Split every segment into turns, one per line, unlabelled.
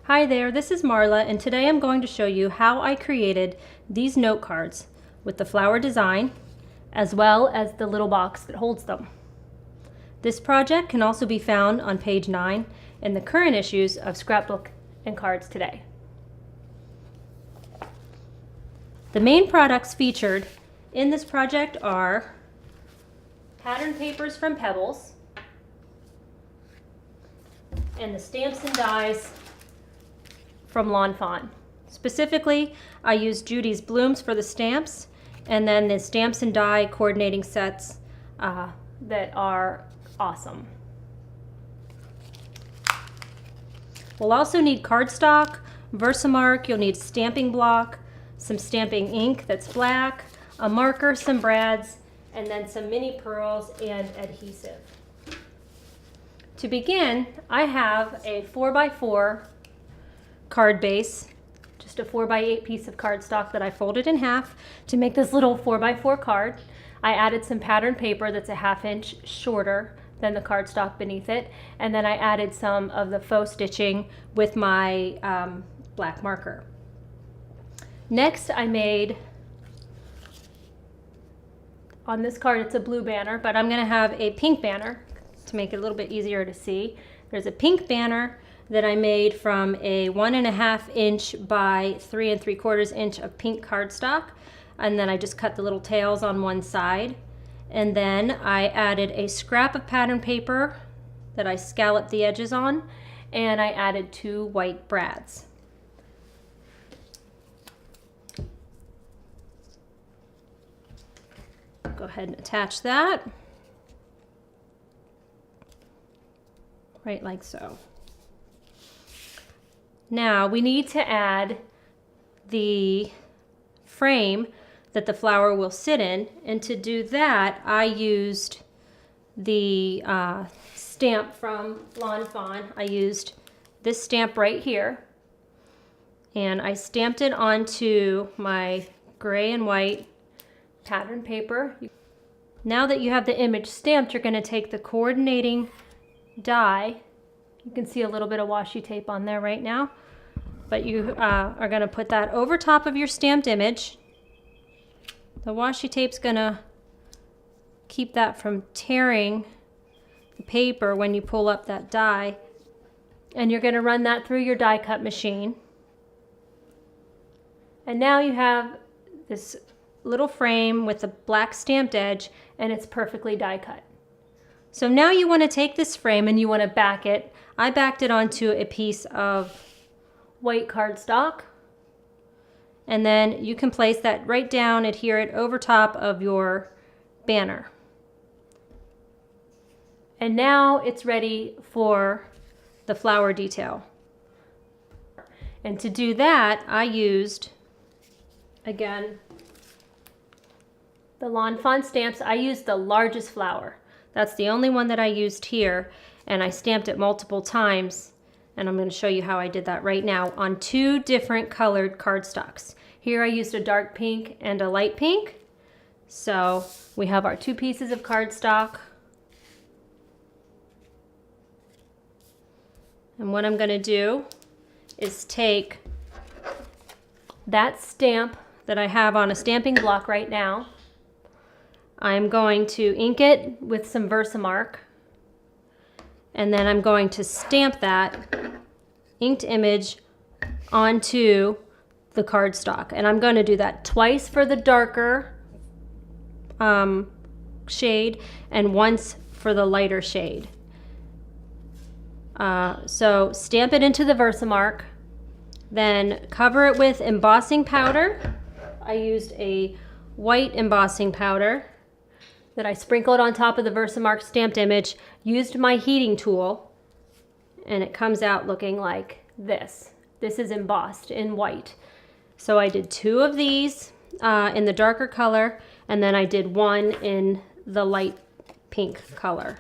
Hi there, this is Marla, and today I'm going to show you how I created these note cards with the flower design as well as the little box that holds them. This project can also be found on page 9 in the current issues of Scrapbook and Cards Today. The main products featured in this project are pattern papers from Pebbles and the stamps and dies from Lawn Fawn. Specifically, I used Judy's blooms for the stamps, and then the stamps and die coordinating sets that are awesome. We'll also need cardstock, Versamark, you'll need stamping block, some stamping ink that's black, a marker, some brads, and then some mini pearls and adhesive. To begin, I have a 4x4 card base, just a 4x8 piece of cardstock that I folded in half to make this little 4x4 card. I added some pattern paper that's a 1/2 inch shorter than the cardstock beneath it, and then I added some of the faux stitching with my black marker. Next, I made, on this card it's a blue banner, but I'm going to have a pink banner to make it a little bit easier to see. There's a pink banner that I made from a 1.5 inch by 3 3/4 inch of pink cardstock, and then I just cut the little tails on one side, and then I added a scrap of pattern paper that I scalloped the edges on, and I added 2 white brads. Go ahead and attach that right like so. Now we need to add the frame that the flower will sit in, and to do that I used the stamp from Lawn Fawn. I used this stamp right here, and I stamped it onto my gray and white pattern paper. Now that you have the image stamped, you're going to take the coordinating die. You can see a little bit of washi tape on there right now, but you are going to put that over top of your stamped image. The washi tape's going to keep that from tearing the paper when you pull up that die, and you're going to run that through your die cut machine. And now you have this little frame with a black stamped edge, and it's perfectly die cut. So now you want to take this frame and you want to back it. I backed it onto a piece of white cardstock, and then you can place that right down, adhere it over top of your banner. And now it's ready for the flower detail. And to do that, I used, again, the Lawn Fawn stamps. I used the largest flower. That's the only one that I used here, and I stamped it multiple times, and I'm going to show you how I did that right now on 2 different colored cardstocks. Here I used a dark pink and a light pink. So we have our 2 pieces of cardstock. And what I'm going to do is take that stamp that I have on a stamping block right now. I'm going to ink it with some Versamark, and then I'm going to stamp that inked image onto the cardstock. And I'm going to do that twice for the darker shade and once for the lighter shade. So stamp it into the Versamark, then cover it with embossing powder. I used a white embossing powder that I sprinkled on top of the Versamark stamped image, used my heating tool, and it comes out looking like this. This is embossed in white. So I did 2 of these in the darker color, and then I did 1 in the light pink color.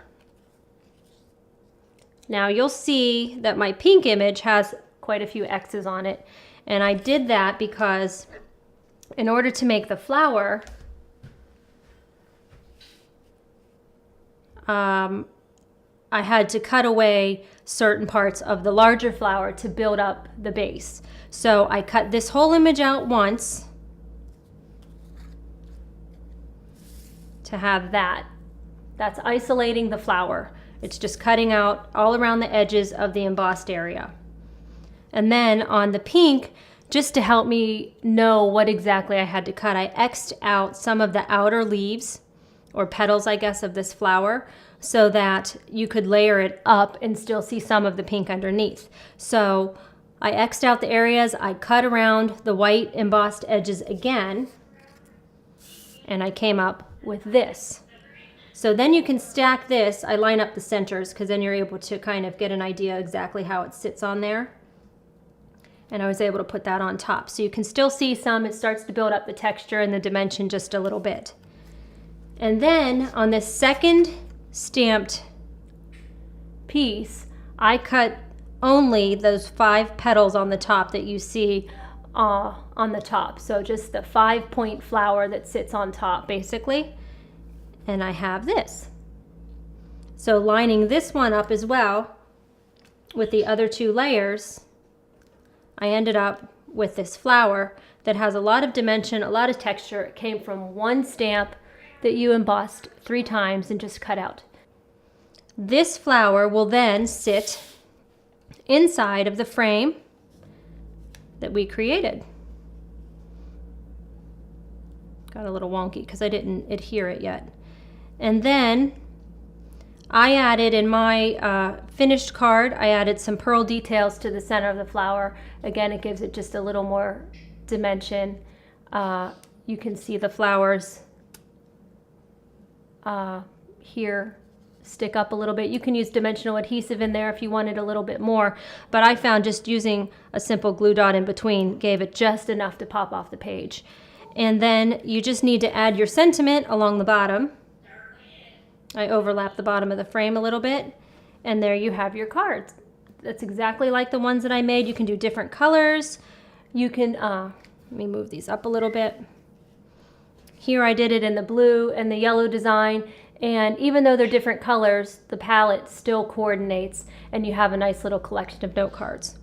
Now you'll see that my pink image has quite a few X's on it, and I did that because in order to make the flower, I had to cut away certain parts of the larger flower to build up the base. So I cut this whole image out once to have that. That's isolating the flower. It's just cutting out all around the edges of the embossed area. And then on the pink, just to help me know what exactly I had to cut, I X'd out some of the outer leaves, or petals, I guess, of this flower, so that you could layer it up and still see some of the pink underneath. So I X'd out the areas, I cut around the white embossed edges again, and I came up with this. So then you can stack this. I line up the centers because then you're able to kind of get an idea exactly how it sits on there. And I was able to put that on top. So you can still see some. It starts to build up the texture and the dimension just a little bit. And then on this second stamped piece, I cut only those 5 petals on the top that you see on the top. So just the 5-point flower that sits on top, basically. And I have this. So lining this one up as well with the other 2 layers, I ended up with this flower that has a lot of dimension, a lot of texture. It came from one stamp that you embossed 3 times and just cut out. This flower will then sit inside of the frame that we created. Got a little wonky because I didn't adhere it yet. And then I added in my finished card, I added some pearl details to the center of the flower. Again, it gives it just a little more dimension. You can see the flowers here stick up a little bit. You can use dimensional adhesive in there if you wanted a little bit more, but I found just using a simple glue dot in between gave it just enough to pop off the page. And then you just need to add your sentiment along the bottom. I overlap the bottom of the frame a little bit, and there you have your cards. That's exactly like the ones that I made. You can do different colors. You can, let me move these up a little bit. Here I did it in the blue and the yellow design, and even though they're different colors, the palette still coordinates, and you have a nice little collection of note cards.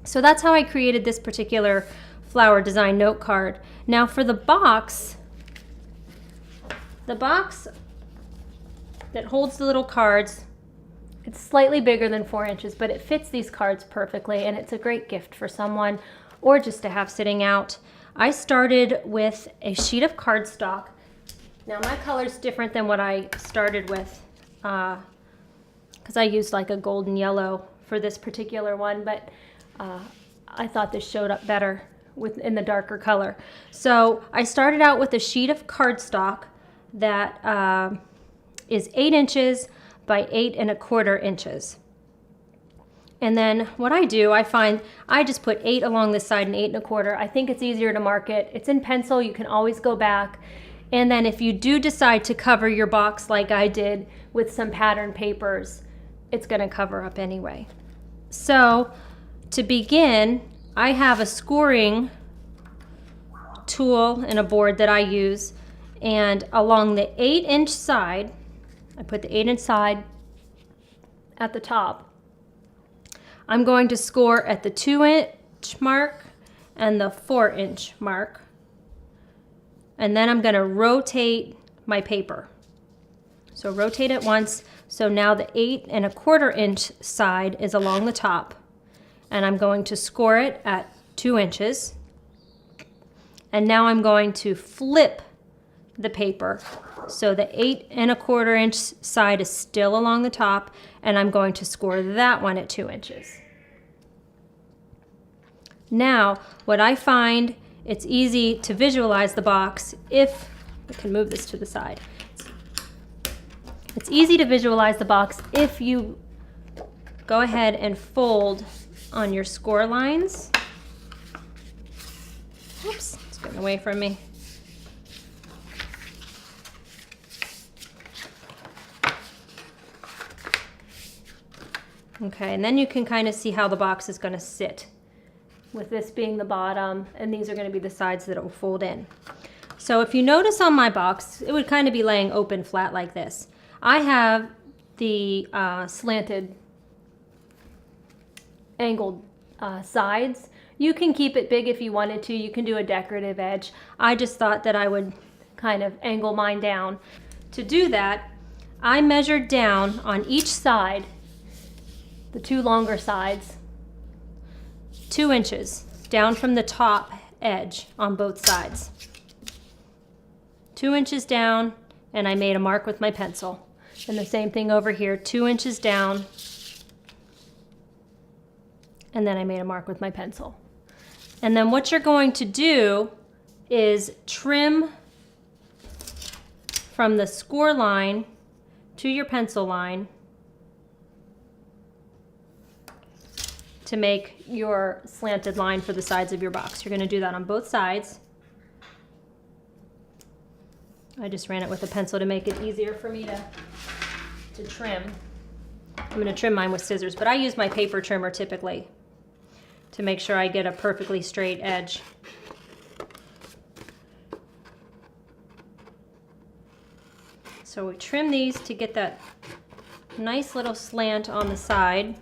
So that's how I created this particular flower design note card. Now for the box that holds the little cards, it's slightly bigger than 4 inches, but it fits these cards perfectly, and it's a great gift for someone or just to have sitting out. I started with a sheet of cardstock. Now my color's different than what I started with because I used like a golden yellow for this particular one, but I thought this showed up better in the darker color. So I started out with a sheet of cardstock that is 8 inches by 8 1/4 inches. And then what I do, I find I just put 8 along this side and 8 1/4. I think it's easier to mark it. It's in pencil, you can always go back. And then if you do decide to cover your box like I did with some pattern papers, it's gonna cover up anyway. So to begin, I have a scoring tool and a board that I use, and along the 8-inch side, I put the 8-inch side at the top. I'm going to score at the 2-inch mark and the 4-inch mark. And then I'm going to rotate my paper. So rotate it once. So now the 8 1/4 inch side is along the top. And I'm going to score it at 2 inches. And now I'm going to flip the paper. So the 8 1/4 inch side is still along the top, and I'm going to score that one at 2 inches. Now, what I find, it's easy to visualize the box if, I can move this to the side. It's easy to visualize the box if you go ahead and fold on your score lines. Oops, it's getting away from me. Okay, and then you can kind of see how the box is going to sit, with this being the bottom, and these are going to be the sides that it will fold in. So if you notice on my box, it would kind of be laying open flat like this. I have the slanted angled sides. You can keep it big if you wanted to. You can do a decorative edge. I just thought that I would kind of angle mine down. To do that, I measured down on each side, the two longer sides, 2 inches down from the top edge on both sides. 2 inches down, and I made a mark with my pencil. And the same thing over here, 2 inches down, and then I made a mark with my pencil. And then what you're going to do is trim from the score line to your pencil line to make your slanted line for the sides of your box. You're going to do that on both sides. I just ran it with a pencil to make it easier for me to trim. I'm going to trim mine with scissors, but I use my paper trimmer typically to make sure I get a perfectly straight edge. So we trim these to get that nice little slant on the side.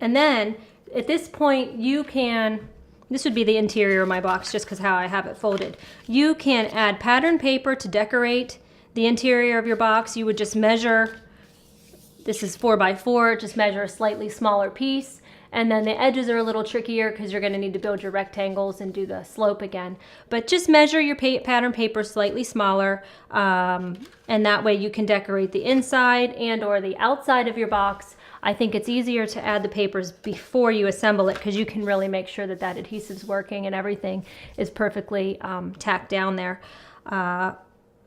And then at this point you can, this would be the interior of my box just because how I have it folded. You can add pattern paper to decorate the interior of your box. You would just measure, this is 4 by 4, just measure a slightly smaller piece. And then the edges are a little trickier because you're going to need to build your rectangles and do the slope again. But just measure your pattern paper slightly smaller, and that way you can decorate the inside and or the outside of your box. I think it's easier to add the papers before you assemble it because you can really make sure that that adhesive's working and everything is perfectly tacked down there.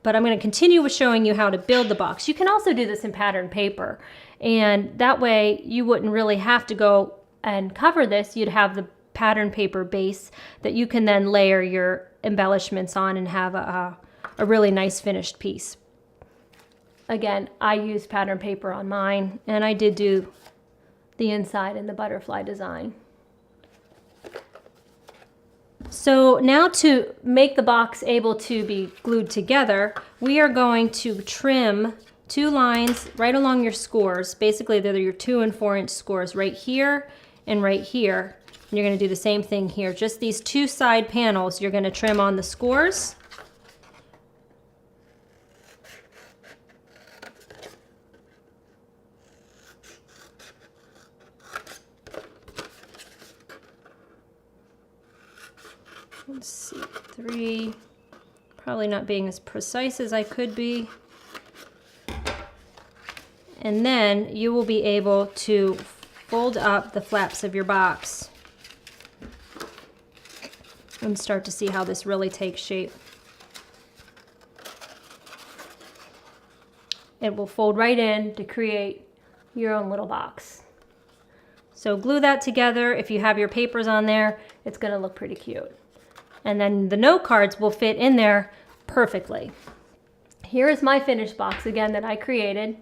But I'm going to continue with showing you how to build the box. You can also do this in pattern paper, and that way you wouldn't really have to go and cover this. You'd have the pattern paper base that you can then layer your embellishments on and have a really nice finished piece. Again, I used pattern paper on mine, and I did do the inside and the butterfly design. So now to make the box able to be glued together, we are going to trim 2 lines right along your scores. Basically, they're your 2 and 4 inch scores right here and right here. And you're going to do the same thing here. Just these 2 side panels you're going to trim on the scores. Let's see, 3, probably not being as precise as I could be. And then you will be able to fold up the flaps of your box and start to see how this really takes shape. It will fold right in to create your own little box. So glue that together. If you have your papers on there, it's going to look pretty cute. And then the note cards will fit in there perfectly. Here is my finished box again that I created.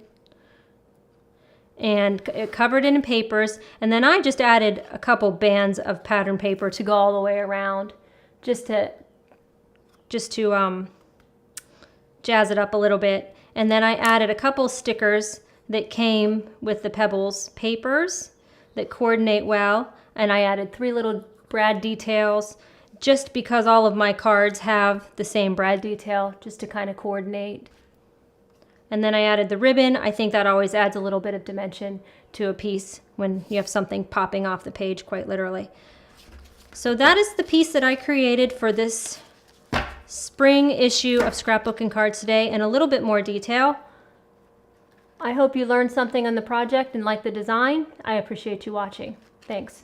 And it covered it in papers. And then I just added a couple bands of pattern paper to go all the way around, just to jazz it up a little bit. And then I added a couple stickers that came with the Pebbles papers that coordinate well. And I added 3 little brad details, just because all of my cards have the same brad detail, just to kind of coordinate. And then I added the ribbon. I think that always adds a little bit of dimension to a piece when you have something popping off the page, quite literally. So that is the piece that I created for this spring issue of Scrapbook and Cards Today in a little bit more detail. I hope you learned something on the project and liked the design. I appreciate you watching. Thanks.